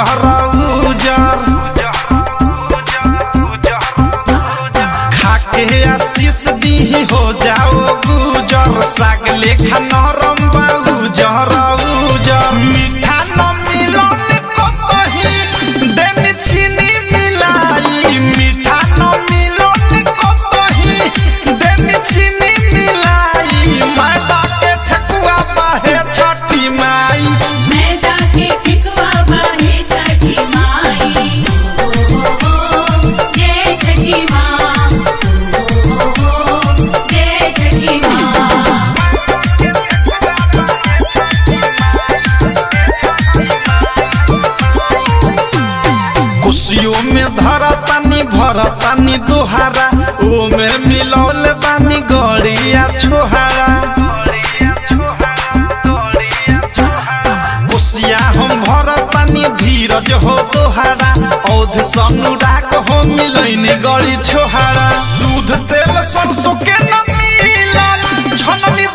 उजर उजर खाके आशीष दी हो जाओ गुजर साग लेखा नरम बा उजर उजर मीठा न मिलल कतही देनी चीनी मिलाई मीठा न मिलल कतही देनी चीनी मिलाई मैदा के ठकुआ बाहे छठी माई मैदा के ठकुआ बाहे छठी माई जय छठी माँ जय छठी माँ। खुशियों में धरतानी भरतानी दोहारा ओ में मिलौल बानी गड़िया छोहारा खुशिया हम भरतानी धीरज हो दोहारा औध सनुराग हो मिलैनी गड़ी छोहारा दूध तेल सरसों के न मिलल छननी